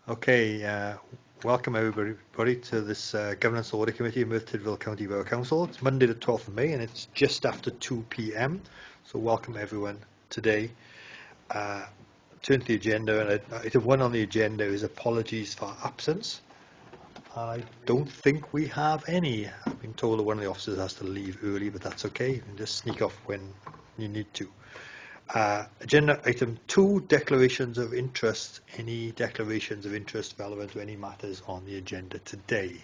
Okay, welcome everybody to this Governance Audit Committee in Merthyr Tydfil County Borough Council. It's Monday the 12th of May and it's just after 2 p.m. So welcome everyone today. Turn to the agenda, and item 1 on the agenda is apologies for absence. I don't think we have any. I've been told that one of the officers has to leave early, but that's okay. You can just sneak off when you need to. Agenda item 2, declarations of interest. Any declarations of interest relevant to any matters on the agenda today?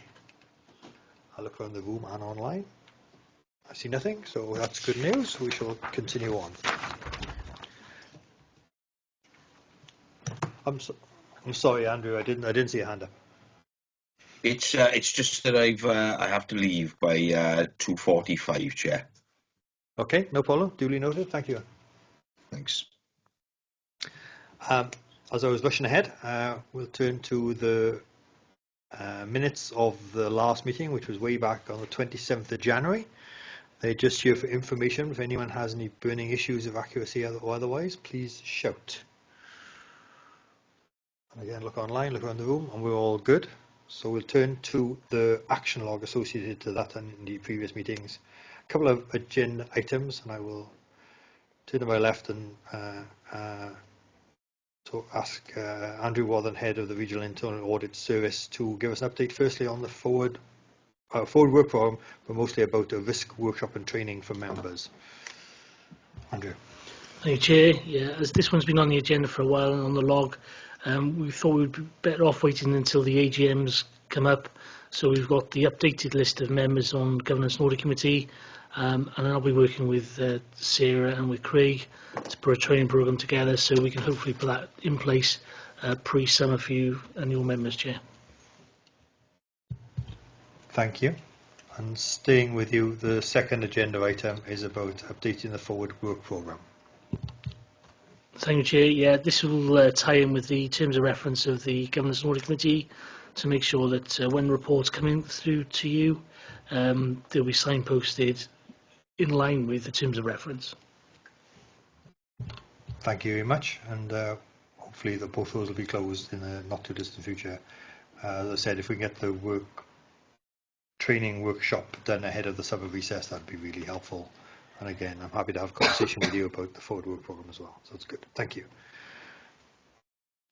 I'll look around the room and online. I see nothing, so that's good news. We shall continue on. I'm sorry, Andrew. I didn't see a hand up. It's just that I have to leave by 2:45, Chair. Okay, no problem. Duly noted. Thank you. Thanks. As I was rushing ahead, we'll turn to the minutes of the last meeting, which was way back on the 27th of January. They're just here for information. If anyone has any burning issues of accuracy or otherwise, please shout. And again, look online, look around the room, and we're all good. So we'll turn to the action log associated to that and in the previous meetings. A couple of agenda items, and I will turn to my left and to ask Andrew Wathen, head of the Regional Internal Audit Service, to give us an update firstly on the forward work programme, but mostly about a risk workshop and training for members. Andrew. Thank you, Chair. Yeah, as this one's been on the agenda for a while and on the log, we thought we'd be better off waiting until the AGMs come up. So we've got the updated list of members on Governance and Audit Committee, and I'll be working with Sarah and with Craig to put a training programme together so we can hopefully put that in place pre-summer for you and your members, Chair. Thank you. And staying with you, the second agenda item is about updating the forward work programme. Thank you, Chair. Yeah, this will tie in with the terms of reference of the Governance and Audit Committee to make sure that when reports come in through to you, they'll be signposted in line with the terms of reference. Thank you very much, and hopefully both those will be closed in the not too distant future. As I said, if we can get the training workshop done ahead of the summer recess, that'd be really helpful. And again, I'm happy to have a conversation with you about the forward work programme as well. So it's good. Thank you.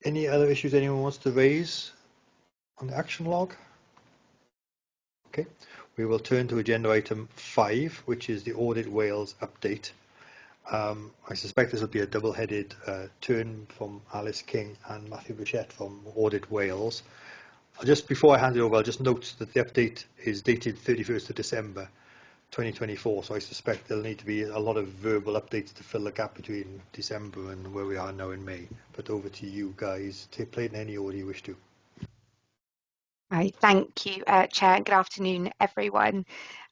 Any other issues anyone wants to raise on the action log? Okay. We will turn to agenda item 5, which is the Audit Wales update. I suspect this will be a double-headed turn from Alice King and Matthew Bichette from Audit Wales. Just before I hand it over, I'll just note that the update is dated 31st of December 2024, so I suspect there'll need to be a lot of verbal updates to fill the gap between December and where we are now in May. But over to you guys. Play it in any order you wish to. Right, thank you, Chair, and good afternoon, everyone.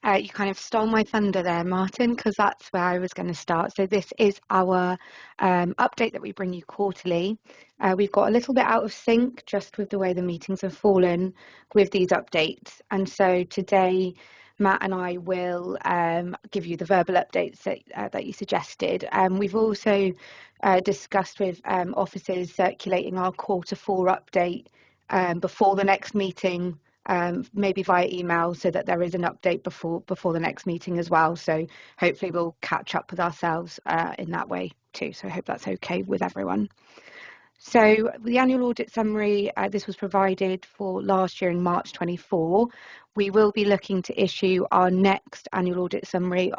You kind of stole my thunder there, Martin, because that's where I was going to start. So this is our update that we bring you quarterly. We've got a little bit out of sync just with the way the meetings have fallen with these updates. And so today, Matt and I will give you the verbal updates that you suggested. We've also discussed with officers circulating our Q4 update before the next meeting, maybe via email, so that there is an update before the next meeting as well. So hopefully we'll catch up with ourselves in that way too. So I hope that's okay with everyone. So the annual audit summary, this was provided for last year in March 24. We will be looking to issue our next annual audit summary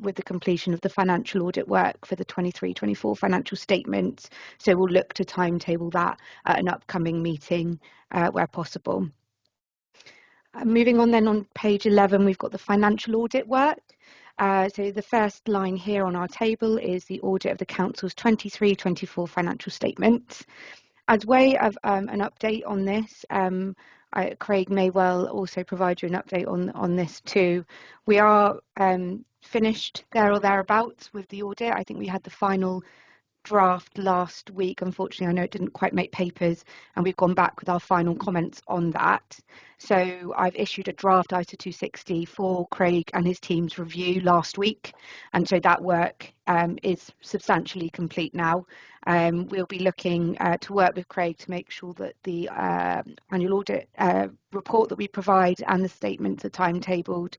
with the completion of the financial audit work for the 23-24 financial statements. So we'll look to timetable that at an upcoming meeting where possible. Moving on then, on page 11, we've got the financial audit work. So the first line here on our table is the audit of the Council's 23-24 financial statements. As way of an update on this, Craig may well also provide you an update on this too. We are finished there or thereabouts with the audit. I think we had the final draft last week. Unfortunately, I know it didn't quite make papers, and we've gone back with our final comments on that. So I've issued a draft ISA 260 for Craig and his team's review last week, and so that work is substantially complete now. We'll be looking to work with Craig to make sure that the annual audit report that we provide and the statements are timetabled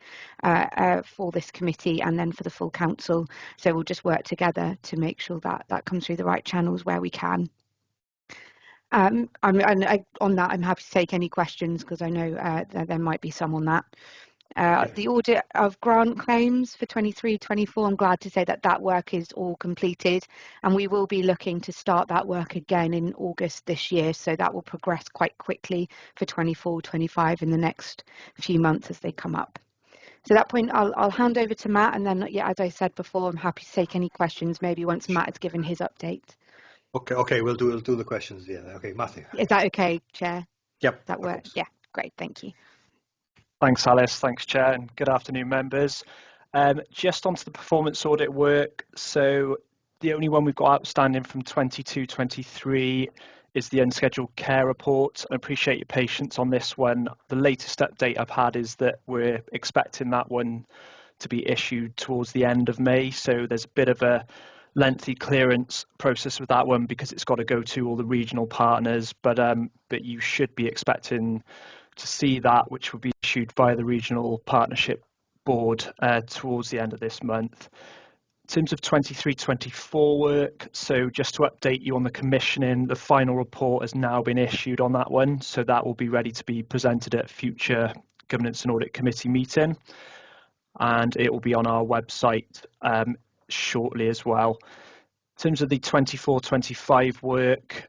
for this committee and then for the full council. So we'll just work together to make sure that that comes through the right channels where we can. On that, I'm happy to take any questions because I know there might be some on that. The audit of grant claims for 23-24, I'm glad to say that that work is all completed, and we will be looking to start that work again in August this year, so that will progress quite quickly for 24-25 in the next few months as they come up. So at that point, I'll hand over to Matt, and then, yeah, as I said before, I'm happy to take any questions maybe once Matt has given his update. Okay, we'll do the questions. Yeah, okay, Matthew. Is that okay, Chair? Yep. That works. Yeah, great, thank you. Thanks, Alice. Thanks, Chair, and good afternoon, members. Just onto the performance audit work. So the only one we've got outstanding from 22-23 is the unscheduled care report. I appreciate your patience on this one. The latest update I've had is that we're expecting that one to be issued towards the end of May. So there's a bit of a lengthy clearance process with that one because it's got to go to all the regional partners. But you should be expecting to see that, which will be issued via the regional partnership board towards the end of this month. In terms of 23-24 work, so just to update you on the commissioning, the final report has now been issued on that one, so that will be ready to be presented at a future Governance and Audit Committee meeting, and it will be on our website shortly as well. In terms of the 24-25 work,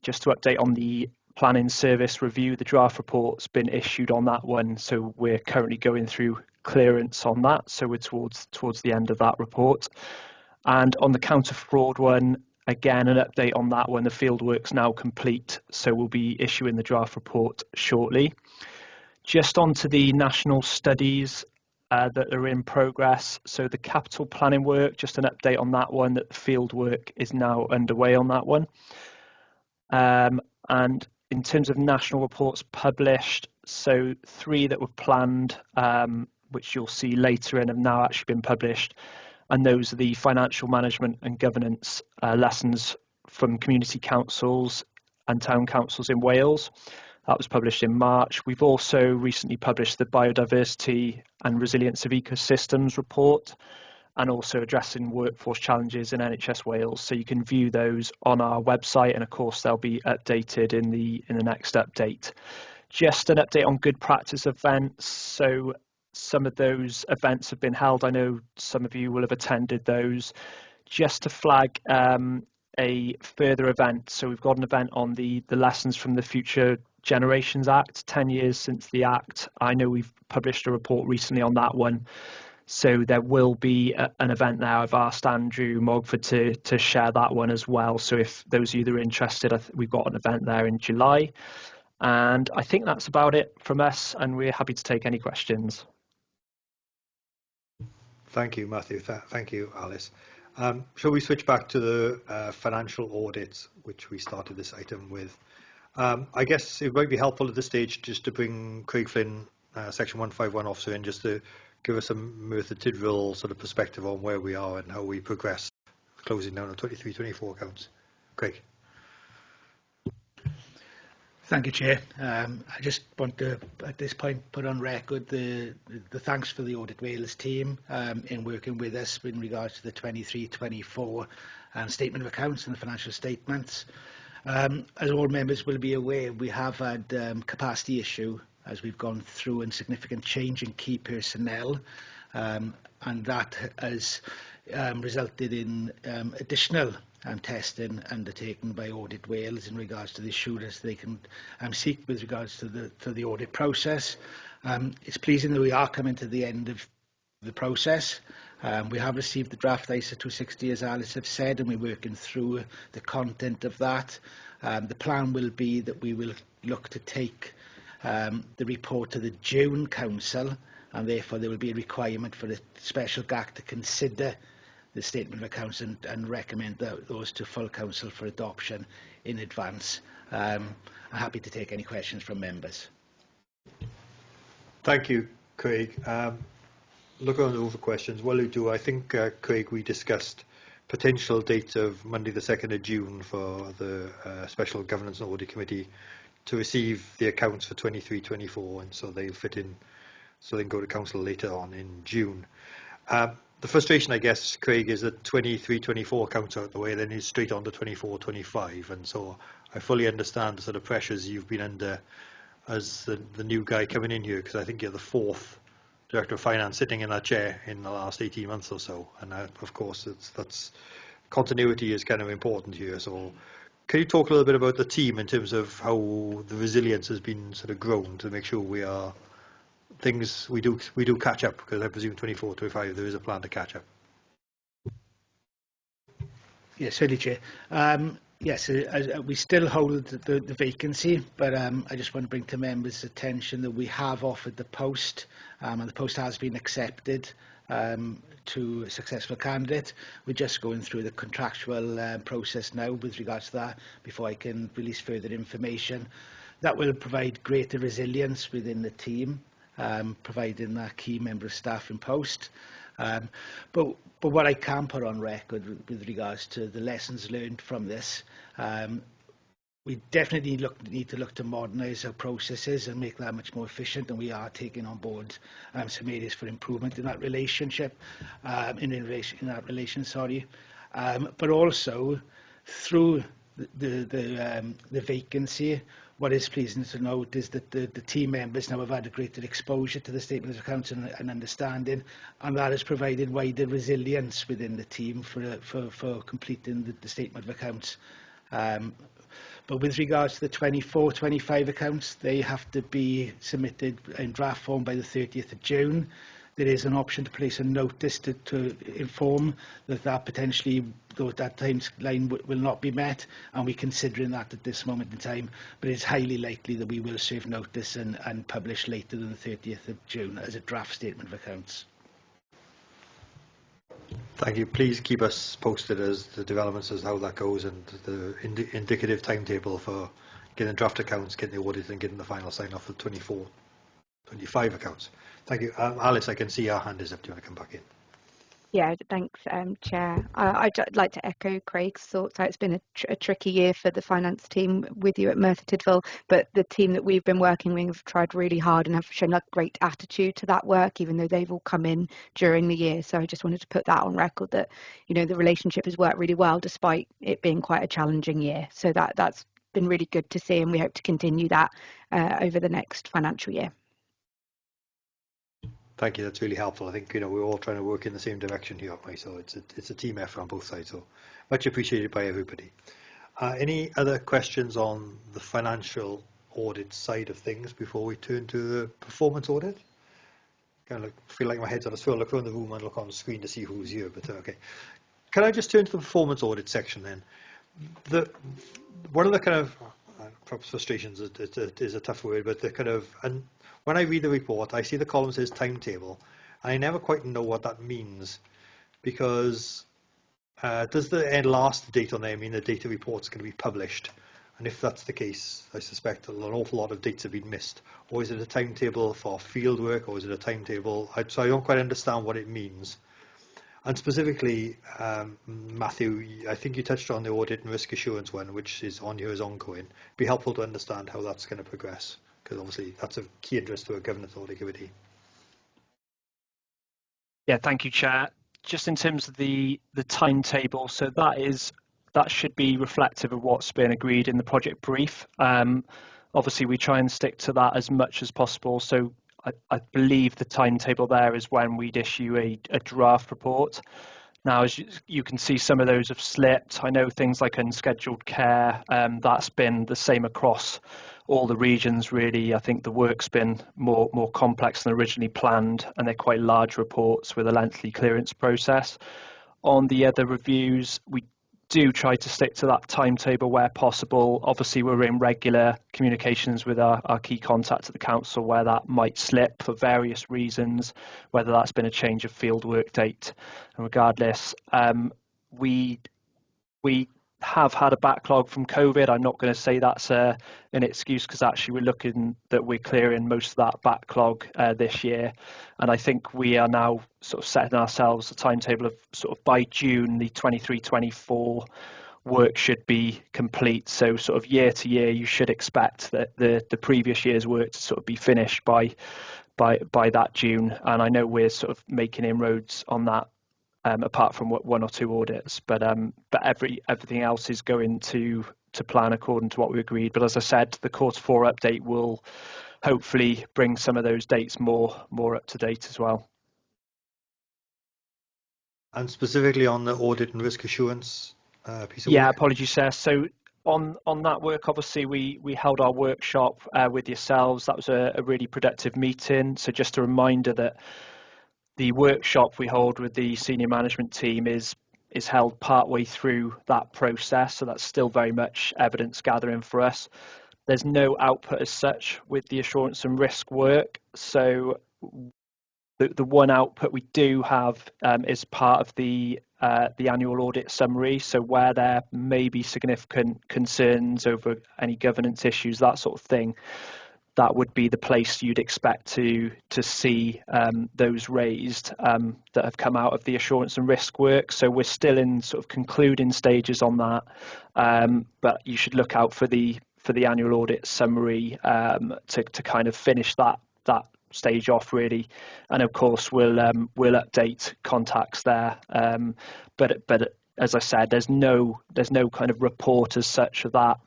just to update on the planning service review, the draft report's been issued on that one, so we're currently going through clearance on that, so we're towards the end of that report. And on the counter fraud one, again an update on that one, the field work's now complete, so we'll be issuing the draft report shortly. Just onto the national studies that are in progress, so the capital planning work, just an update on that one, that the field work is now underway on that one. And in terms of national reports published, so 3 that were planned, which you'll see later in, have now actually been published, and those are the financial management and governance lessons from community councils and town councils in Wales. That was published in March. We've also recently published the Biodiversity and Resilience of Ecosystems report, and also addressing workforce challenges in NHS Wales. So you can view those on our website, and of course they'll be updated in the next update. Just an update on good practice events. So some of those events have been held. I know some of you will have attended those. Just to flag a further event. So we've got an event on the lessons from the Future Generations Act, 10 years since the Act. I know we've published a report recently on that one. So there will be an event now. I've asked Andrew Mogford to share that one as well. So if those of you that are interested, we've got an event there in July. And I think that's about it from us, and we're happy to take any questions. Thank you, Matthew. Thank you, Alice. Shall we switch back to the financial audits, which we started this item with? I guess it might be helpful at this stage just to bring Craig Flynn, Section 151 officer, in, just to give us some Merthyr Tydfil sort of perspective on where we are and how we progress closing down on 23-24 accounts. Craig. Thank you, Chair. I just want to, at this point, put on record the thanks for the Audit Wales team in working with us in regards to the 23-24 statement of accounts and the financial statements. As all members will be aware, we have had capacity issue as we've gone through a significant change in key personnel, and that has resulted in additional testing undertaken by Audit Wales in regards to the assurance they can seek with regards to the audit process. It's pleasing that we are coming to the end of the process. We have received the draft ISA 260, as Alice have said, and we're working through the content of that. The plan will be that we will look to take the report to the June Council, and therefore there will be a requirement for a special GAC to consider the statement of accounts and recommend those to full council for adoption in advance. I'm happy to take any questions from members. Thank you, Craig. Look on over questions. While you do, I think, Craig, we discussed potential date of Monday the 2nd of June for the Special Governance and Audit Committee to receive the accounts for 23-24, and so they'll fit in, so they can go to council later on in June. The frustration, I guess, Craig, is that 23-24 accounts out the way, then it's straight on to 24-25, and so I fully understand the sort of pressures you've been under as the new guy coming in here, because I think you're the 4th Director of Finance sitting in that chair in the last 18 months or so, and of course that's continuity is kind of important here. So can you talk a little bit about the team in terms of how the resilience has been sort of grown to make sure we do catch up, because I presume 24-25 there is a plan to catch up. Yes, certainly, Chair. Yes, we still hold the vacancy, but I just want to bring to members' attention that we have offered the post, and the post has been accepted to a successful candidate. We're just going through the contractual process now with regards to that before I can release further information. That will provide greater resilience within the team, providing that key member of staff in post. But what I can put on record with regards to the lessons learned from this, we definitely need to look to modernise our processes and make that much more efficient, and we are taking on board some areas for improvement in that relationship, but also through the vacancy. What is pleasing to note is that the team members now have had a greater exposure to the statement of accounts and understanding, and that has provided wider resilience within the team for completing the statement of accounts. But with regards to the 24-25 accounts, they have to be submitted in draft form by the 30th of June. There is an option to place a notice to inform that potentially that timeline will not be met, and we're considering that at this moment in time, but it's highly likely that we will serve notice and publish later than the 30th of June as a draft statement of accounts. Thank you. Please keep us posted as the developments as how that goes, and the indicative timetable for getting draft accounts, getting the audit and getting the final sign off for 24-25 accounts. Thank you. Alice, I can see your hand is up. Do you want to come back in? Yeah, thanks, Chair. I'd like to echo Craig's thoughts. It's been a tricky year for the finance team with you at Merthyr Tydfil, but the team that we've been working with have tried really hard and have shown a great attitude to that work, even though they've all come in during the year. So I just wanted to put that on record that, you know, the relationship has worked really well despite it being quite a challenging year. So that's been really good to see, and we hope to continue that over the next financial year. Thank you. That's really helpful. I think, you know, we're all trying to work in the same direction here, aren't we? So it's a team effort on both sides. So much appreciated by everybody. Any other questions on the financial audit side of things before we turn to the performance audit? Kind of feel like my head's on a swivel. Look around the room and look on the screen to see who's here. But okay, can I just turn to the performance audit section then? One of the kind of perhaps frustrations is a tough word, but the kind of when I read the report, I see the column says timetable, and I never quite know what that means, because does the last date on there mean the data report's going to be published? And if that's the case, I suspect an awful lot of dates have been missed. Or is it a timetable for field work, or is it a timetable? So I don't quite understand what it means. And specifically, Matthew, I think you touched on the audit and risk assurance one, which is on here as ongoing. It'd be helpful to understand how that's going to progress, because obviously that's of key interest to a governance audit committee. Yeah, thank you, Chair. Just in terms of the timetable, so that should be reflective of what's been agreed in the project brief. Obviously, we try and stick to that as much as possible. So I believe the timetable there is when we'd issue a draft report. Now, as you can see, some of those have slipped. I know things like unscheduled care, that's been the same across all the regions, really. I think the work's been more complex than originally planned, and they're quite large reports with a lengthy clearance process. On the other reviews, we do try to stick to that timetable where possible. Obviously, we're in regular communications with our key contact at the council where that might slip for various reasons, whether that's been a change of field work date. And regardless, we have had a backlog from COVID. I'm not going to say that's an excuse, because actually we're looking that we're clearing most of that backlog this year. And I think we are now sort of setting ourselves a timetable of sort of by June, the 23-24 work should be complete. So sort of year to year, you should expect that the previous year's work to sort of be finished by that June. And I know we're sort of making inroads on that, apart from one or two audits, but everything else is going to plan according to what we agreed. But as I said, the Q4 update will hopefully bring some of those dates more up to date as well. And specifically on the audit and risk assurance piece of Yeah, work? apologies, sir. So on that work, obviously we held our workshop with yourselves. That was a really productive meeting. So just a reminder that the workshop we hold with the senior management team is held partway through that process. So that's still very much evidence gathering for us. There's no output as such with the assurance and risk work. So the one output we do have is part of the annual audit summary. So where there may be significant concerns over any governance issues, that sort of thing, that would be the place you'd expect to see those raised that have come out of the assurance and risk work. So we're still in sort of concluding stages on that, but you should look out for the annual audit summary to kind of finish that stage off, really. And of course we'll update contacts there, but as I said, there's no kind of report as such of that.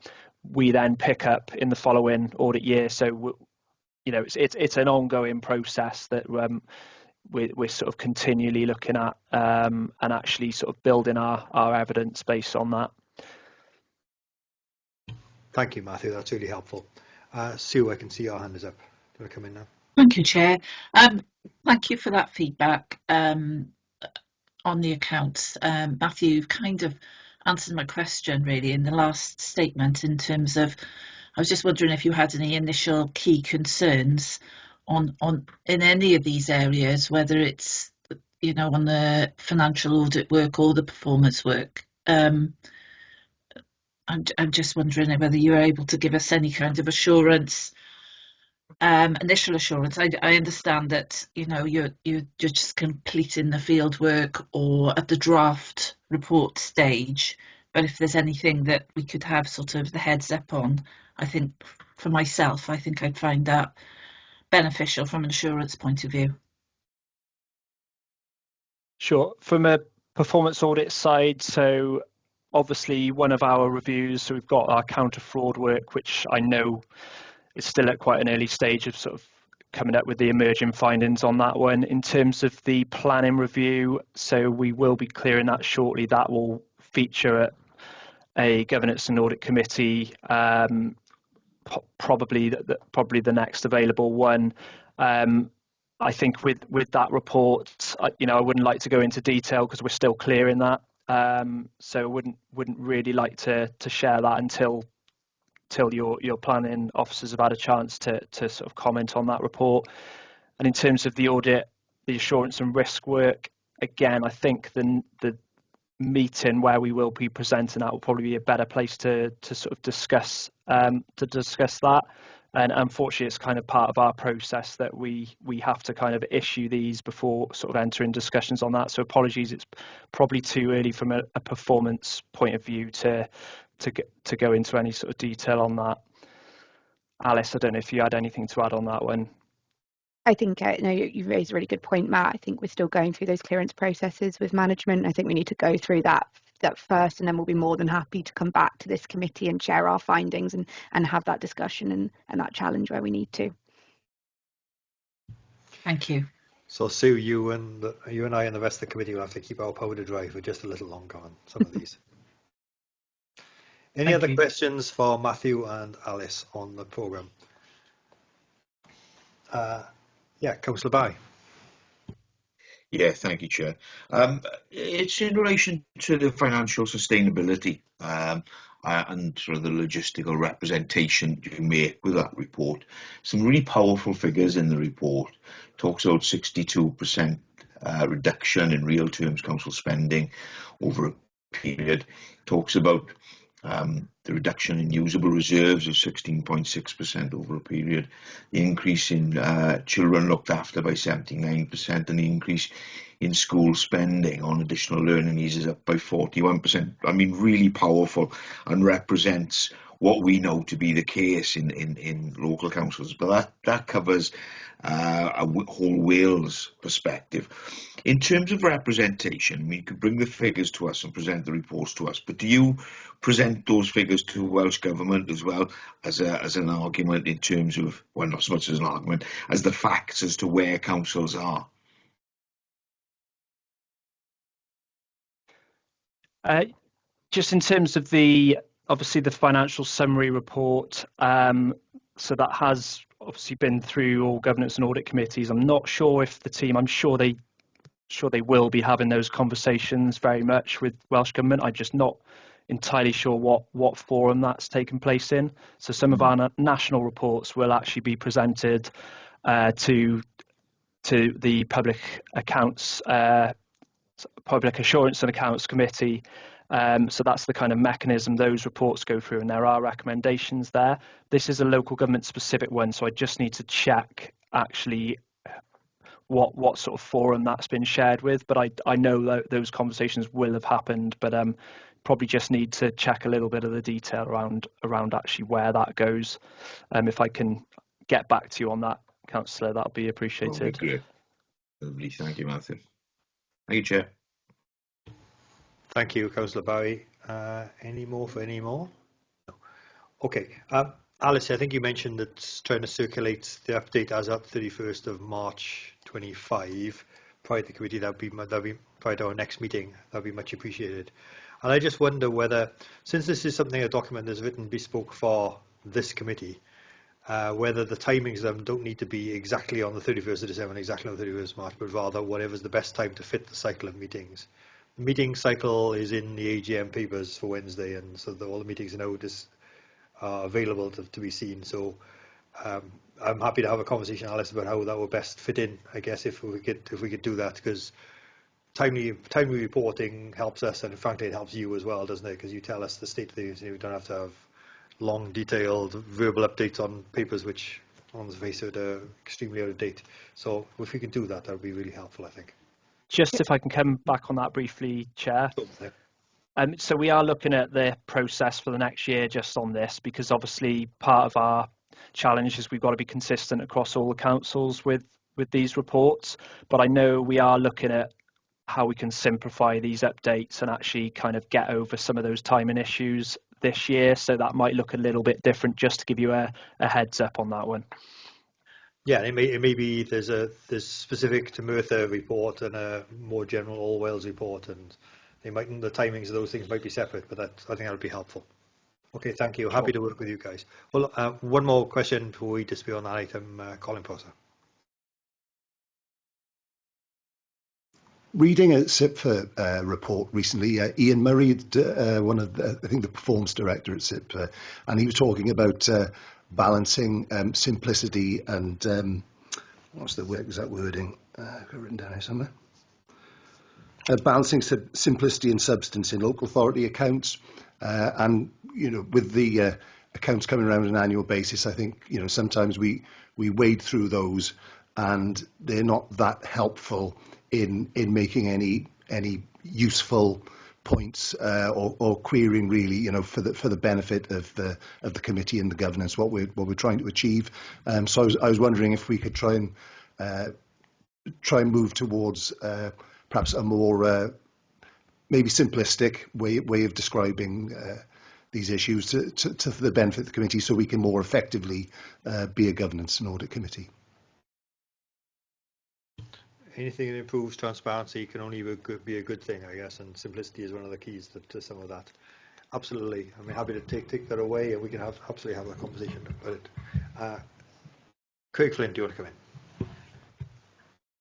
We then pick up in the following audit year. So it's an ongoing process that we're sort of continually looking at and actually sort of building our evidence based on that. Thank you, Matthew. That's really helpful. Sue, I can see your hand is up. Do you want to come in now? Thank you, Chair. Thank you for that feedback on the accounts. Matthew, you've kind of answered my question really in the last statement, in terms of, I was just wondering if you had any initial key concerns on in any of these areas, whether it's on the financial audit work or the performance work. I'm just wondering whether you're able to give us any kind of assurance, initial assurance. I understand that you're just completing the field work or at the draft report stage, but if there's anything that we could have sort of the heads up on, I think for myself, I think I'd find that beneficial from an assurance point of view. Sure. From a performance audit side, so obviously one of our reviews, so we've got our counter fraud work, which I know is still at quite an early stage of sort of coming up with the emerging findings on that one. In terms of the planning review, so we will be clearing that shortly. That will feature at a governance and audit committee, probably the next available one. I think with that report, I wouldn't like to go into detail because we're still clearing that. So wouldn't really like to share that until your planning officers have had a chance to sort of comment on that report. And in terms of the audit, the assurance and risk work, again, I think the meeting where we will be presenting that will probably be a better place to sort of discuss that. And unfortunately, it's kind of part of our process that we have to kind of issue these before sort of entering discussions on that. So apologies, it's probably too early from a performance point of view to go into any sort of detail on that. Alice, I don't know if you had anything to add on that one. I think you raised a really good point, Matt. I think we're still going through those clearance processes with management. I think we need to go through that first, and then we'll be more than happy to come back to this committee and share our findings and have that discussion and that challenge where we need to. Thank you. So Sue, you and I and the rest of the committee will have to keep our powder dry for just a little longer on some of these. Any other questions for Matthew and Alice on the programme? Yeah, Councillor Barry. Yeah, thank you, Chair. It's in relation to the financial sustainability and sort of the logistical representation you make with that report. Some really powerful figures in the report. Talks about 62% reduction in real terms council spending over a period. Talks about the reduction in usable reserves of 16.6% over a period, the increase in children looked after by 79%, and the increase in school spending on additional learning needs is up by 41%. I mean, really powerful, and represents what we know to be the case in local councils. But that covers a whole Wales perspective. In terms of representation, I mean, you could bring the figures to us and present the reports to us, but do you present those figures to Welsh Government as well as an argument in terms of, well, not so much as an argument, as the facts as to where councils are? Just in terms of obviously the financial summary report, so that has obviously been through all governance and audit committees. I'm not sure if the team, I'm sure they will be having those conversations very much with Welsh Government. I'm just not entirely sure what forum that's taken place in. So some of our national reports will actually be presented to the Public Assurance and Accounts Committee. So that's the kind of mechanism those reports go through, and there are recommendations there. This is a local government specific one, so I just need to check actually what sort of forum that's been shared with, but I know that those conversations will have happened, but probably just need to check a little bit of the detail around actually where that goes. If I can get back to you on that, Councillor, that'll be appreciated. That'd be great. Lovely, thank you, Matthew. Thank you, Chair. Thank you, Councillor Barry. Any more? No. Okay. Alice, I think you mentioned that trying to circulate the update as at 31st of March 25 prior to the committee. That'd be prior to our next meeting. That'd be much appreciated. And I just wonder whether, since this is a document that's written bespoke for this committee, whether the timings of them don't need to be exactly on the 31st of December and exactly on the 31st of March, but rather whatever's the best time to fit the cycle of meetings. The meeting cycle is in the AGM papers for Wednesday, and so all the meetings now are available to be seen. So I'm happy to have a conversation, Alice, about how that would best fit in. I guess if we could do that, because timely reporting helps us, and frankly it helps you as well, doesn't it? Because you tell us the state of things. We don't have to have long, detailed verbal updates on papers which, on the face of it, are extremely out of date. So if we could do that, that would be really helpful, I think. Just if I can come back on that briefly, Chair. So we are looking at the process for the next year just on this, because obviously part of our challenge is we've got to be consistent across all the councils with these reports. But I know we are looking at how we can simplify these updates and actually kind of get over some of those timing issues this year. So that might look a little bit different, just to give you a heads up on that one. Yeah, it may be there's specific to Merthyr report and a more general All Wales report, and the timings of those things might be separate, but I think that would be helpful. Okay, thank you. Happy to work with you guys. Well, one more question before we dispute on that item, Colin Prosser. Reading a SIPFA report recently, Ian Murray, one of I think the performance director at SIPFA, and he was talking about balancing simplicity and what's the exact wording? I've got it written down here somewhere. Balancing simplicity and substance in local authority accounts, and with the accounts coming around on an annual basis, I think sometimes we wade through those and they're not that helpful in making any useful points or querying really for the benefit of the committee and the governance what we're trying to achieve. So I was wondering if we could try and move towards perhaps a more maybe simplistic way of describing these issues to the benefit of the committee, so we can more effectively be a governance and audit committee. Anything that improves transparency can only be a good thing, I guess, and simplicity is one of the keys to some of that. Absolutely. I'm happy to take that away, and we can absolutely have a conversation about it. Craig Flynn, do you want to come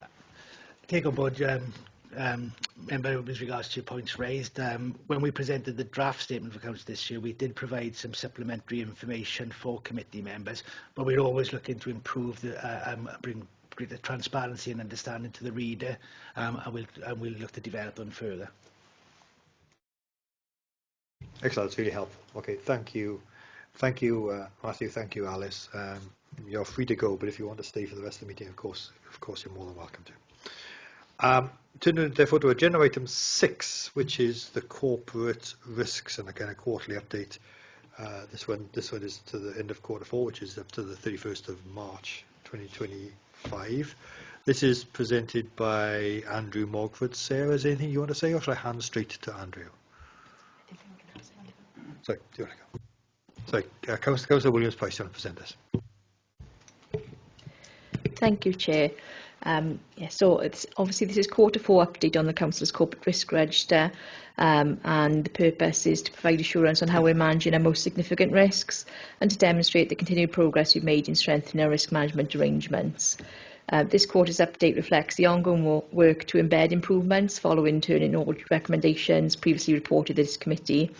in? Take on board, member, with regards to your points raised. When we presented the draft statement of accounts this year, we did provide some supplementary information for committee members, but we're always looking to improve bring greater transparency and understanding to the reader, and we'll look to develop them further. Excellent, that's really helpful. Okay, thank you, Matthew. Thank you, Alice. You're free to go, but if you want to stay for the rest of the meeting, of course, you're more than welcome to. Turning therefore to agenda item 6, which is the corporate risks and again a quarterly update. This one is to the end of quarter 4, which is up to the 31st of March 2025. This is presented by Andrew Mogford. Sarah, is there anything you want to say, or shall I hand straight to Andrew? Sorry, do you want to go? Sorry, Councillor Williams-Price, you want to present this? Thank you, Chair. So it's obviously this is quarter 4 update on the Council's corporate risk register, and the purpose is to provide assurance on how we're managing our most significant risks and to demonstrate the continued progress we've made in strengthening our risk management arrangements. This quarter's update reflects the ongoing work to embed improvements following internal audit recommendations previously reported to this committee.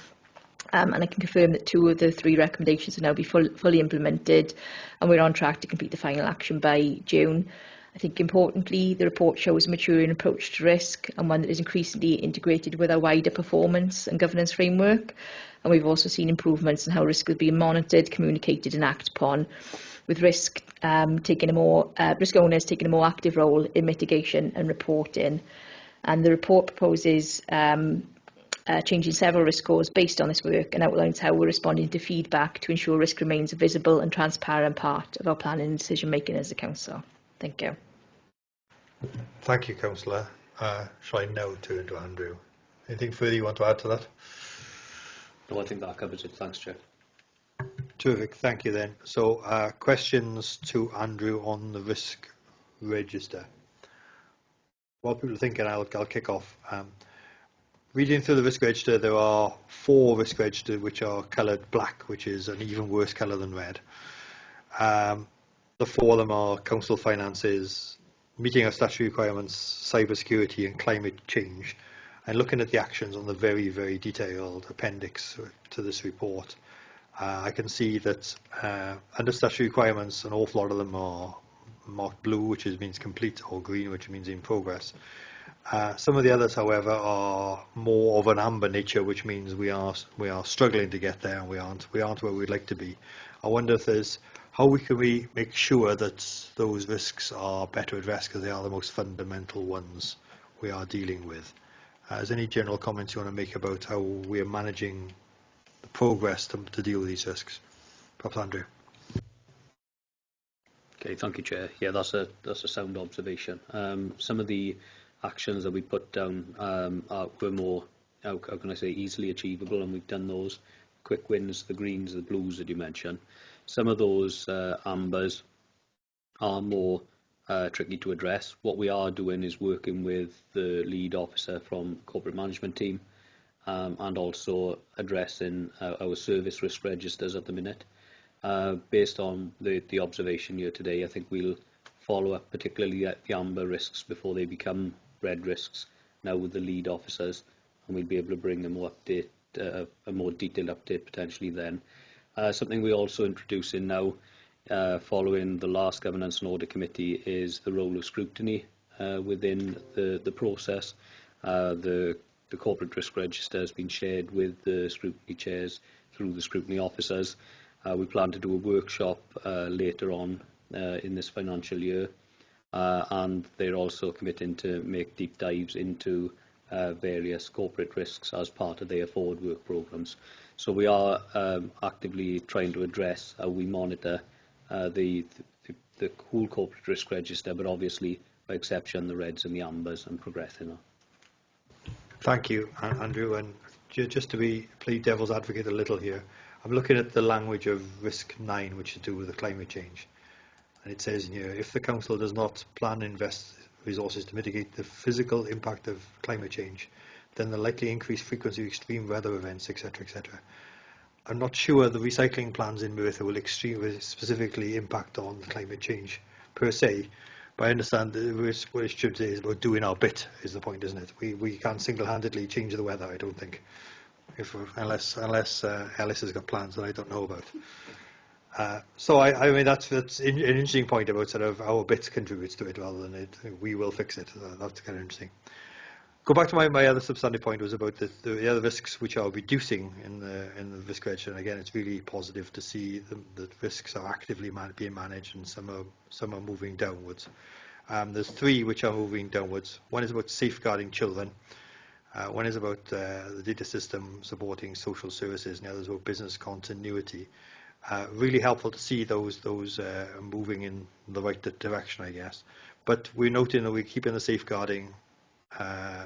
And I can confirm that 2 of the 3 recommendations are now fully implemented, and we're on track to complete the final action by June. I think importantly, the report shows a maturing approach to risk and one that is increasingly integrated with our wider performance and governance framework. And we've also seen improvements in how risk is being monitored, communicated and acted upon, with risk owners taking a more active role in mitigation and reporting. And the report proposes changing several risk scores based on this work and outlines how we're responding to feedback to ensure risk remains a visible and transparent part of our planning and decision making as a council. Thank you. Thank you, Councillor. Shall I now turn to Andrew? Anything further you want to add to that? No, I think that covers it. Thanks, Chair. Terrific, thank you then. So questions to Andrew on the risk register. While people are thinking, I'll kick off. Reading through the risk register, there are 4 risk registers which are coloured black, which is an even worse colour than red. The 4 of them are council finances, meeting our statutory requirements, cyber security and climate change. And looking at the actions on the very, very detailed appendix to this report, I can see that under statutory requirements, an awful lot of them are marked blue, which means complete, or green, which means in progress. Some of the others, however, are more of an amber nature, which means we are struggling to get there, and we aren't where we'd like to be. I wonder if there's how can we make sure that those risks are better addressed, because they are the most fundamental ones we are dealing with. Is there any general comments you want to make about how we are managing the progress to deal with these risks? Perhaps Andrew. Okay, thank you, Chair. Yeah, that's a sound observation. Some of the actions that we put down were more, how can I say, easily achievable, and we've done those. Quick wins, the greens, the blues that you mentioned. Some of those ambers are more tricky to address. What we are doing is working with the lead officer from corporate management team, and also addressing our service risk registers at the minute. Based on the observation here today, I think we'll follow up particularly the amber risks before they become red risks now with the lead officers, and we'll be able to bring a more detailed update potentially then. Something we're also introducing now, following the last Governance and Audit Committee, is the role of scrutiny within the process. The corporate risk register has been shared with the scrutiny chairs through the scrutiny officers. We plan to do a workshop later on in this financial year, and they're also committing to make deep dives into various corporate risks as part of their forward work programmes. So we are actively trying to address how we monitor the whole corporate risk register, but obviously by exception the reds and the ambers, and progressing on. Thank you, Andrew. And just to play devil's advocate a little here, I'm looking at the language of risk 9, which is to do with the climate change. And it says in here, if the council does not plan and invest resources to mitigate the physical impact of climate change, then the likely increased frequency of extreme weather events, etc., etc. I'm not sure the recycling plans in Merthyr will specifically impact on climate change per se, but I understand that what it should say is about doing our bit, is the point, isn't it? We can't single-handedly change the weather, I don't think, unless Alice has got plans that I don't know about. So I mean that's an interesting point about sort of our bit contributes to it rather than we will fix it. That's kind of interesting. Go back to my other substantive point was about the other risks which are reducing in the risk register. And again, it's really positive to see that risks are actively being managed, and some are moving downwards. There's 3 which are moving downwards. One is about safeguarding children. One is about the data system supporting social services, and the other is about business continuity. Really helpful to see those moving in the right direction, I guess. But we're noting that we're keeping the safeguarding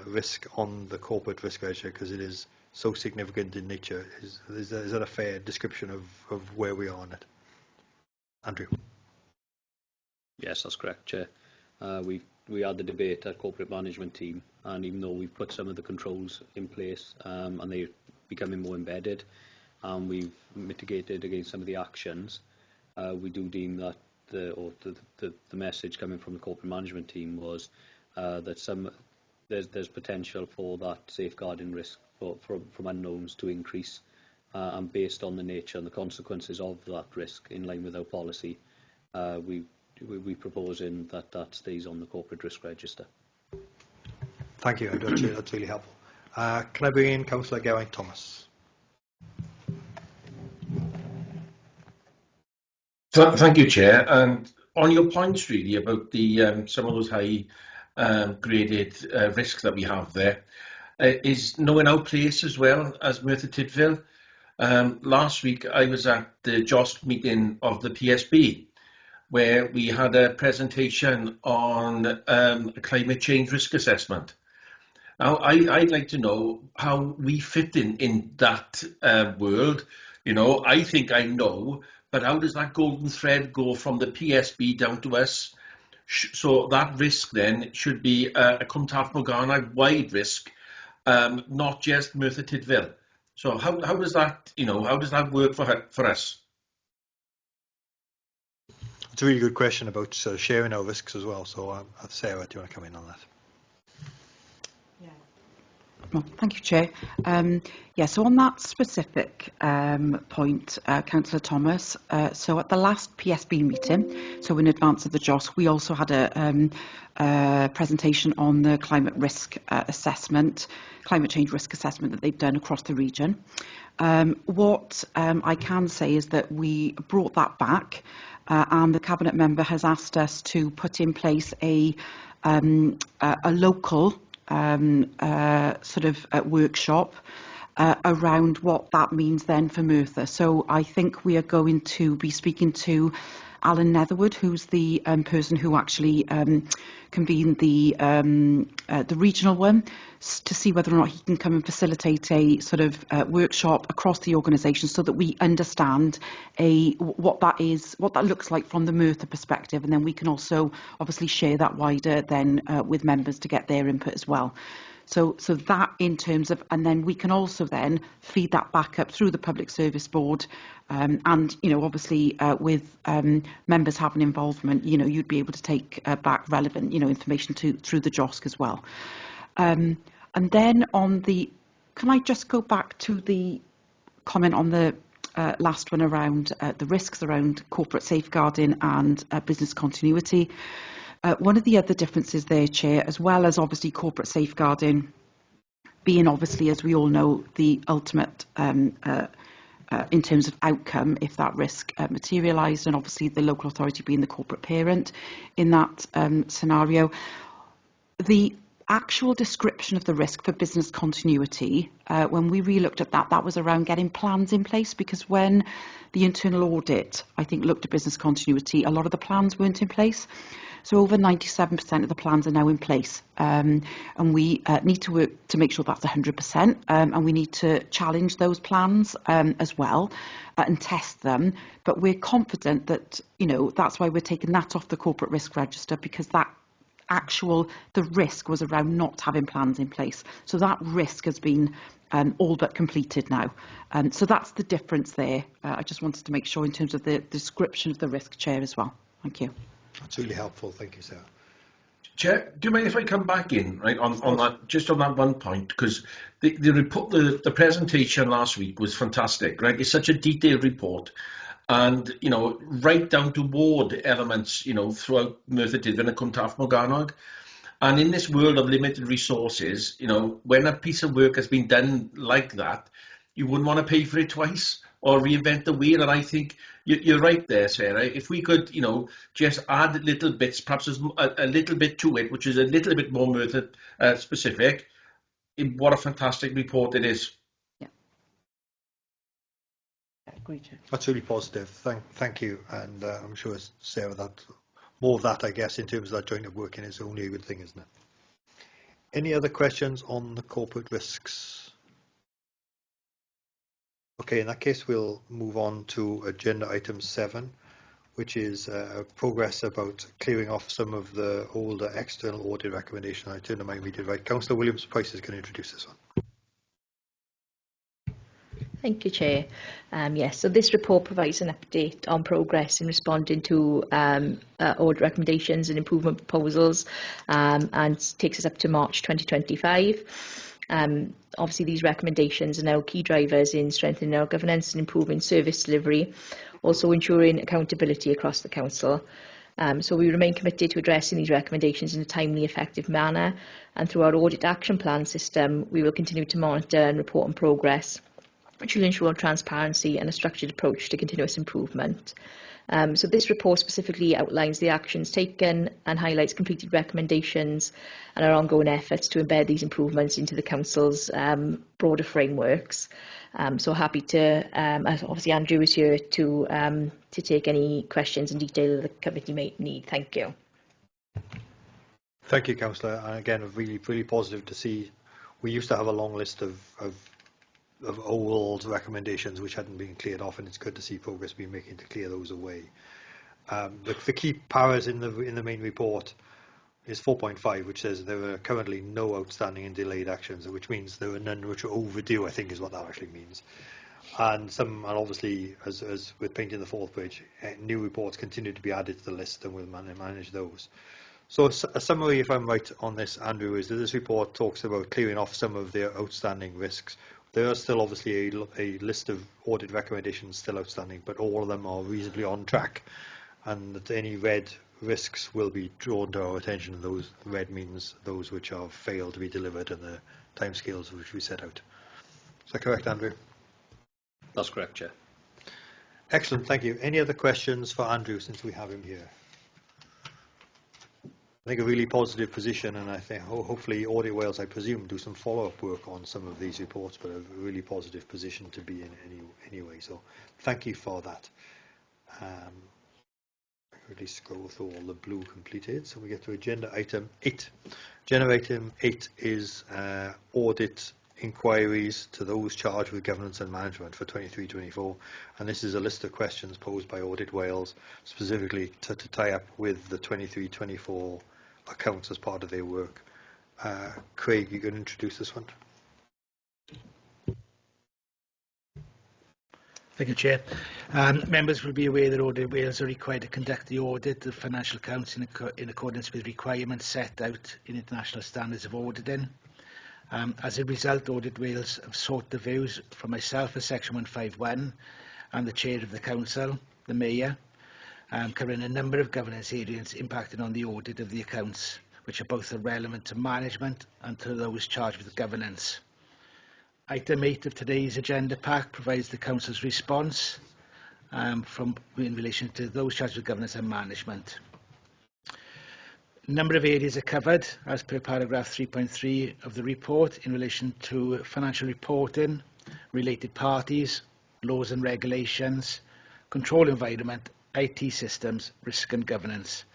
risk on the corporate risk register because it is so significant in nature. Is that a fair description of where we are on it? Andrew? Yes, that's correct, Chair. We had the debate at corporate management team, and even though we've put some of the controls in place and they're becoming more embedded, and we've mitigated against some of the actions, we do deem that the message coming from the corporate management team was that there's potential for that safeguarding risk from unknowns to increase, and based on the nature and the consequences of that risk, in line with our policy, we're proposing that stays on the corporate risk register. Thank you, Andrew. That's really helpful. Can I bring in Councillor Geraint-Thomas? Thank you, Chair. And on your points really about the some of those high graded risks that we have there, is knowing our place as well as Merthyr Tydfil. Last week I was at the JOST meeting of the PSB, where we had a presentation on a climate change risk assessment. Now, I'd like to know how we fit in that world. You know, I think I know, but how does that golden thread go from the PSB down to us? So that risk then should be a Cwmtaf Morgannwg wide risk, not just Merthyr Tydfil. So how does that, how does that work for us? It's a really good question about sharing our risks as well. So Sarah, do you want to come in on that? Well, thank you, Chair. So on that specific point, Councillor Thomas, so at the last PSB meeting, so in advance of the JOS, we also had a presentation on the climate risk assessment, climate change risk assessment that they've done across the region. What I can say is that we brought that back, and the Cabinet member has asked us to put in place a local workshop around what that means then for Merthyr. So I think we are going to be speaking to Alan Netherwood, who's the person who actually convened the regional one, to see whether or not he can come and facilitate a workshop across the organisation so that we understand what that looks like from the Merthyr perspective, and then we can also obviously share that wider then with members to get their input as well. So that in terms of, and then we can also then feed that back up through the Public Service Board, and obviously with members having involvement, you'd be able to take back relevant information through the JOSC as well. And then can I just go back to the comment on the last one around the risks around corporate safeguarding and business continuity. One of the other differences there, Chair, as well as obviously corporate safeguarding being obviously, as we all know, the ultimate in terms of outcome if that risk materialised, and obviously the local authority being the corporate parent in that scenario. The actual description of the risk for business continuity, when we re-looked at that was around getting plans in place, because when the internal audit, I think, looked at business continuity, a lot of the plans weren't in place. So over 97% of the plans are now in place, and we need to work to make sure that's 100%, and we need to challenge those plans as well and test them. But we're confident that, that's why we're taking that off the corporate risk register, because the risk was around not having plans in place. So that risk has been all but completed now. So that's the difference there. I just wanted to make sure in terms of the description of the risk, Chair, as well. Thank you. That's really helpful. Thank you, Sarah. Chair, do you mind if I come back in on that, just on that one point, because the report, the presentation last week was fantastic, right? It's such a detailed report, and right down to ward elements, throughout Merthyr Tydfil and Cwmtaf Morgannwg. And in this world of limited resources, you know, when a piece of work has been done like that, you wouldn't want to pay for it twice or reinvent the wheel. And I think you're right there, Sarah. If we could, you know, just add little bits, perhaps a little bit to it, which is a little bit more method specific, what a fantastic report it is. Yeah. Agreed. That's really positive. Thank you. And I'm sure, Sarah, that more of that, I guess, in terms of that joint of working is only a good thing, isn't it? Any other questions on the corporate risks? Okay, in that case, we'll move on to agenda item 7, which is progress about clearing off some of the older external audit recommendations. I turn to my immediate right. Councillor Williams-Price is going to introduce this one. Thank you, Chair. Yes, so this report provides an update on progress in responding to audit recommendations and improvement proposals, and takes us up to March 2025. Obviously, these recommendations are now key drivers in strengthening our governance and improving service delivery, also ensuring accountability across the Council. So we remain committed to addressing these recommendations in a timely, effective manner, and through our audit action plan system, we will continue to monitor and report on progress, which will ensure transparency and a structured approach to continuous improvement. So this report specifically outlines the actions taken and highlights completed recommendations and our ongoing efforts to embed these improvements into the Council's broader frameworks. So happy to, obviously Andrew is here to take any questions in detail that the committee may need. Thank you. Thank you, Councillor. And again, really positive to see. We used to have a long list of old recommendations which hadn't been cleared off, and it's good to see progress being making to clear those away. The key powers in the main report is 4.5, which says there are currently no outstanding and delayed actions, which means there are none which are overdue, I think is what that actually means. And obviously, as with painting the fourth page, new reports continue to be added to the list, and we'll manage those. So a summary, if I'm right on this, Andrew, is that this report talks about clearing off some of their outstanding risks. There are still obviously a list of audit recommendations still outstanding, but all of them are reasonably on track, and that any red risks will be drawn to our attention. Those red means those which have failed to be delivered and the timescales which we set out. Is that correct, Andrew? That's correct, Chair. Excellent, thank you. Any other questions for Andrew since we have him here? I think a really positive position, and I think hopefully Audit Wales, I presume, do some follow-up work on some of these reports, but a really positive position to be in anyway. So thank you for that. I really scroll through all the blue completed, so we get to agenda item 8. Agenda item 8 is audit inquiries to those charged with governance and management for 23-24, and this is a list of questions posed by Audit Wales specifically to tie up with the 23-24 accounts as part of their work. Craig, you can introduce this one. Thank you, Chair. Members will be aware that Audit Wales are required to conduct the audit of financial accounts in accordance with requirements set out in international standards of auditing. As a result, Audit Wales have sought the views from myself as Section 151 and the Chair of the Council, the Mayor, covering a number of governance areas impacting on the audit of the accounts, which are both relevant to management and to those charged with governance. Item 8 of today's agenda pack provides the Council's response in relation to those charged with governance and management. A number of areas are covered as per paragraph 3.3 of the report in relation to financial reporting, related parties, laws and regulations, control environment, IT systems, risk and governance.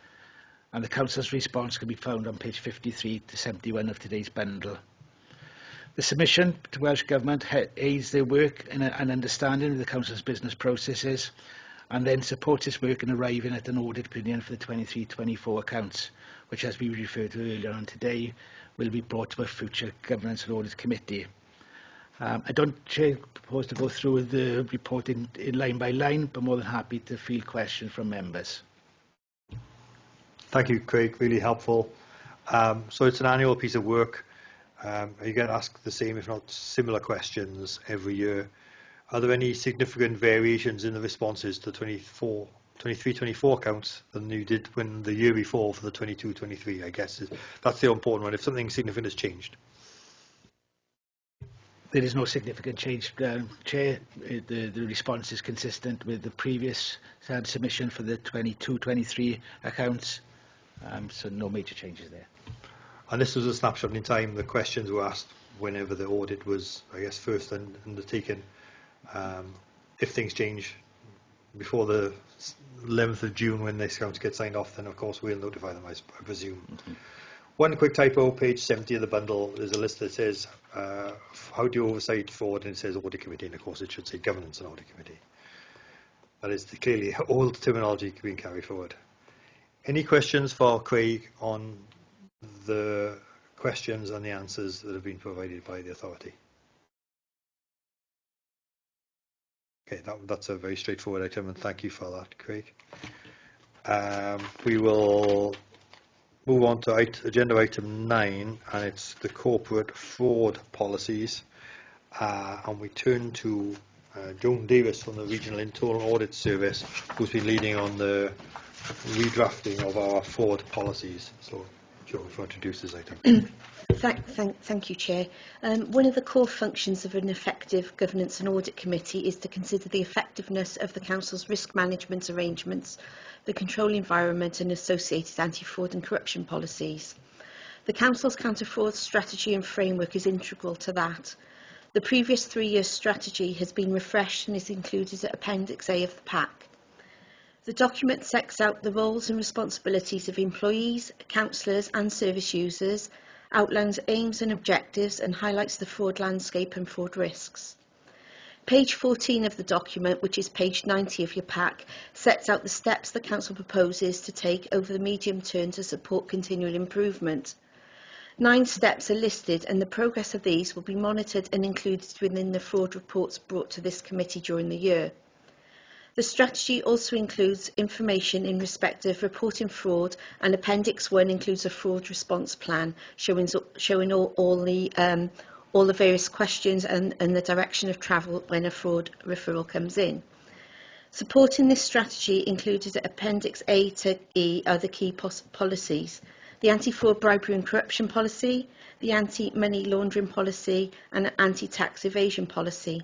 And the Council's response can be found on page 53 to 71 of today's bundle. The submission to Welsh Government aids their work in an understanding of the Council's business processes, and then supports its work in arriving at an audit opinion for the 23-24 accounts, which, as we referred to earlier on today, will be brought to a future Governance and Audit Committee. I don't propose to go through the report in line by line, but more than happy to field questions from members. Thank you, Craig. Really helpful. So it's an annual piece of work. You get asked the same, if not similar, questions every year. Are there any significant variations in the responses to 24 23-24 accounts than you did when the year before for the 22-23, I guess. That's the important one, if something significant has changed. There is no significant change, Chair. The response is consistent with the previous submission for the 22-23 accounts, so no major changes there. And this was a snapshot in time. The questions were asked whenever the audit was, I guess, first undertaken. If things change before the 11th of June when this accounts get signed off, then of course we'll notify them, I presume. Mm-hmm. One quick typo, page 70 of the bundle, there's a list that says, how do you oversight fraud, and it says audit committee, and of course it should say governance and audit committee. That is clearly old terminology being carried forward. Any questions for Craig on the questions and the answers that have been provided by the authority? Okay, that's a very straightforward item, and thank you for that, Craig. We will move on to agenda item 9, and it's the corporate fraud policies. And we turn to Joan Davis from the Regional Internal Audit Service, who's been leading on the redrafting of our fraud policies. So, Joan, if you introduce this item. Thank you, Chair. One of the core functions of an effective governance and audit committee is to consider the effectiveness of the Council's risk management arrangements, the control environment and associated anti-fraud and corruption policies. The Council's counter-fraud strategy and framework is integral to that. The previous 3-year strategy has been refreshed and is included at Appendix A of the pack. The document sets out the roles and responsibilities of employees, councillors and service users, outlines aims and objectives and highlights the fraud landscape and fraud risks. Page 14 of the document, which is page 90 of your pack, sets out the steps the Council proposes to take over the medium term to support continual improvement. 9 steps are listed, and the progress of these will be monitored and included within the fraud reports brought to this committee during the year. The strategy also includes information in respect of reporting fraud, and Appendix 1 includes a fraud response plan showing all the various questions and the direction of travel when a fraud referral comes in. Supporting this strategy included at Appendix A to E are the key policies: the anti-fraud, bribery and corruption policy, the anti-money laundering policy and anti-tax evasion policy.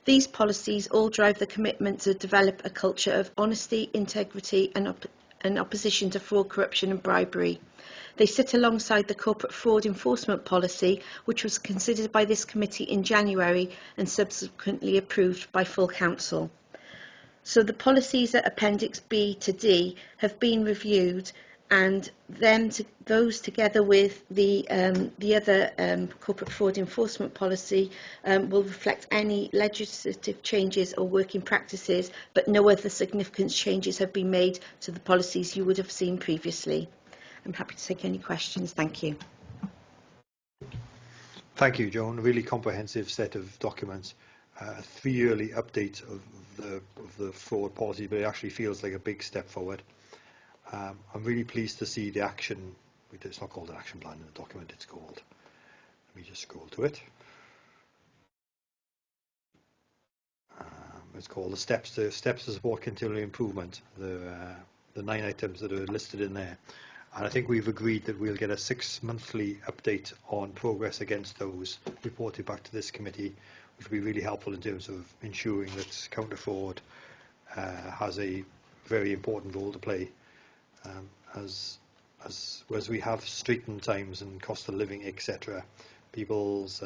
These policies all drive the commitment to develop a culture of honesty, integrity and opposition to fraud, corruption and bribery. They sit alongside the corporate fraud enforcement policy, which was considered by this committee in January and subsequently approved by full council. So the policies at Appendix B to D have been reviewed, and those together with the other corporate fraud enforcement policy will reflect any legislative changes or working practices, but no other significant changes have been made to the policies you would have seen previously. I'm happy to take any questions. Thank you. Thank you, Joan. A really comprehensive set of documents. A 3-yearly update of the fraud policy, but it actually feels like a big step forward. I'm really pleased to see the action. It's not called an action plan in the document, it's called, let me just scroll to it. It's called the steps to support continual improvement, the 9 items that are listed in there. And I think we've agreed that we'll get a 6-monthly update on progress against those reported back to this committee, which will be really helpful in terms of ensuring that counter fraud has a very important role to play. As we have straightened times and cost of living, etc., people's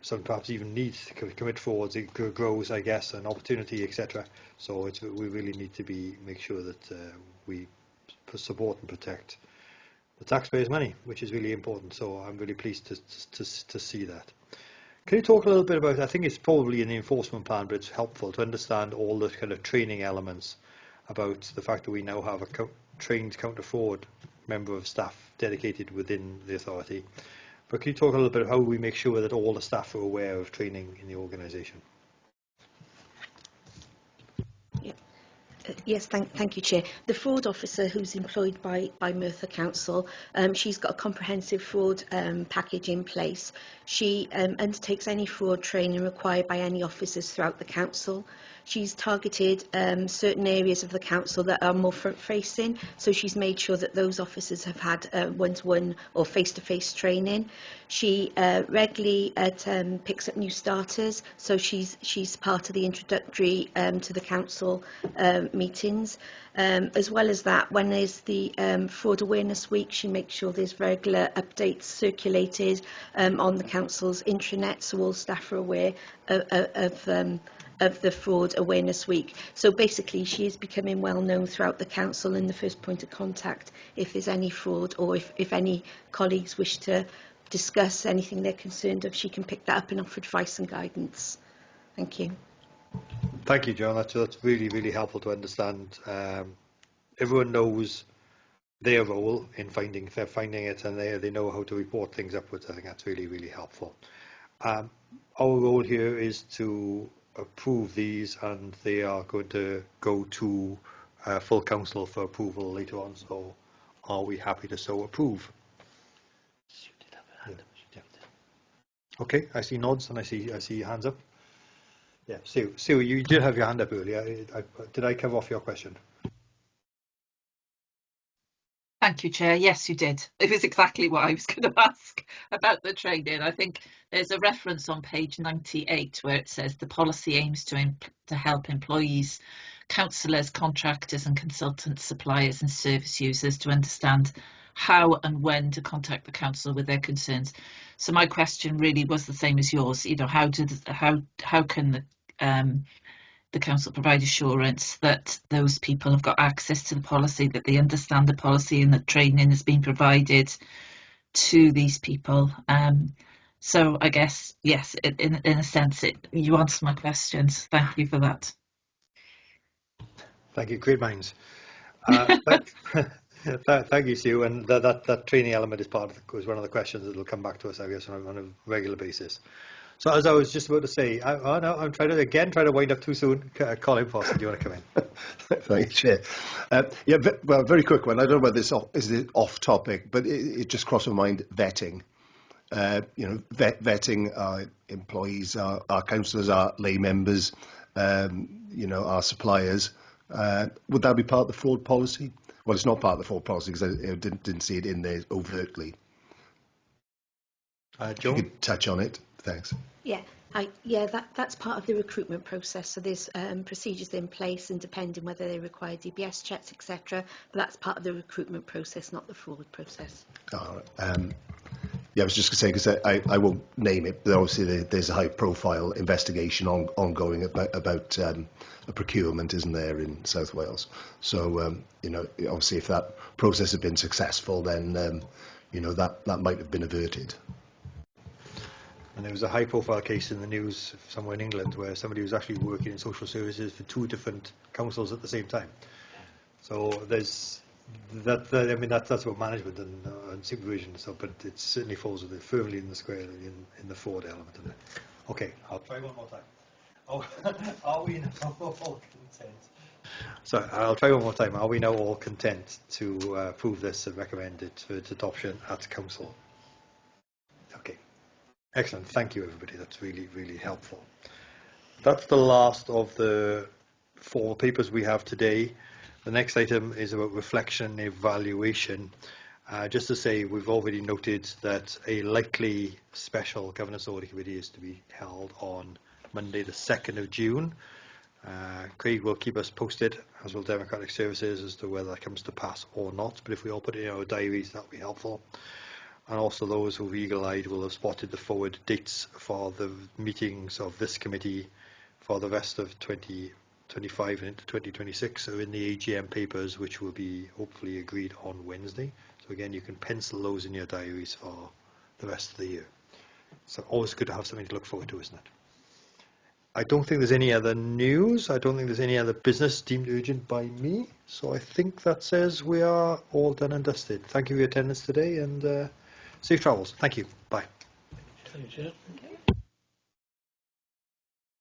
some perhaps even need to commit frauds, it grows, I guess, an opportunity, etc. So we really need to make sure that we support and protect the taxpayers' money, which is really important. So I'm really pleased to see that. Can you talk a little bit about, I think it's probably in the enforcement plan, but it's helpful to understand all the kind of training elements about the fact that we now have a trained counter-fraud member of staff dedicated within the authority. But can you talk a little bit about how we make sure that all the staff are aware of training in the organisation? Yes, thank you, Chair. The fraud officer who's employed by Merthyr Council, she's got a comprehensive fraud package in place. She undertakes any fraud training required by any officers throughout the council. she's targeted certain areas of the council that are more front-facing, so she's made sure that those officers have had one-to-one or face-to-face training. She regularly picks up new starters, so she's part of the introductory to the council meetings. As well as that, when there's the Fraud Awareness Week, she makes sure there's regular updates circulated on the council's intranet, so all staff are aware of the Fraud Awareness Week. So basically, she is becoming well known throughout the council and the first point of contact if there's any fraud, or if any colleagues wish to discuss anything they're concerned of, she can pick that up and offer advice and guidance. Thank you. Thank you, John. That's really, really helpful to understand. Everyone knows their role in finding it, and they know how to report things upwards. I think that's really, really helpful. Our role here is to approve these, and they are going to go to full council for approval later on. So, are we happy to so approve? Yeah. Okay, I see nods and I see hands up. Yeah, Sue, you did have your hand up earlier. Did I cover off your question? Thank you, Chair. Yes, you did. It was exactly what I was going to ask about the training. I think there's a reference on page 98 where it says the policy aims to help employees, councillors, contractors and consultants, suppliers and service users to understand how and when to contact the council with their concerns. So my question really was the same as yours. You know, how can the council provide assurance that those people have got access to the policy, that they understand the policy, and that training is being provided to these people? So I guess, yes, in a sense, you answered my questions. Thank you for that. Thank you. Great minds. Thank you, Sue. And that training element is was one of the questions that will come back to us, I guess, on a regular basis. So as I was just about to say, I'm trying to wind up too soon. Colin Foster, do you want to come in? Thank you, Chair. Yeah, well, very quick one. I don't know whether this is off topic, but it just crossed my mind. Vetting, vetting our employees, our councillors, our lay members, our suppliers. Would that be part of the fraud policy? Well, it's not part of the fraud policy because I didn't see it in there overtly. John? If you could touch on it. Thanks. Yeah, that's part of the recruitment process. So there's procedures in place, and depending whether they require DBS checks, etc. But that's part of the recruitment process, not the fraud process. Yeah, I was just going to say, because I won't name it, but obviously there's a high-profile investigation ongoing about a procurement, isn't there, in South Wales? So, obviously if that process had been successful, then, that might have been averted. And there was a high-profile case in the news somewhere in England where somebody was actually working in social services for 2 different councils at the same time. So there's that's about management and supervision and stuff, but it certainly falls firmly in the square in the fraud element of it. Okay, I'll try one more time. Are we now all content? So I'll try one more time. Are we now all content to approve this and recommend it for its adoption at council? Okay. Excellent. Thank you, everybody. That's really, really helpful. That's the last of the 4 papers we have today. The next item is about reflection and evaluation. Just to say, we've already noted that a likely special governance audit committee is to be held on Monday, the 2nd of June. Craig will keep us posted, as will Democratic Services, as to whether that comes to pass or not. But if we all put it in our diaries, that'll be helpful. And also those who've eagle-eyed will have spotted the forward dates for the meetings of this committee for the rest of 2025 and into 2026 so in the AGM papers, which will be hopefully agreed on Wednesday. So again, you can pencil those in your diaries for the rest of the year. So always good to have something to look forward to, isn't it? I don't think there's any other news. I don't think there's any other business deemed urgent by me. So I think that says we are all done and dusted. Thank you for your attendance today, and safe travels. Thank you. Bye. Thank you, Chair.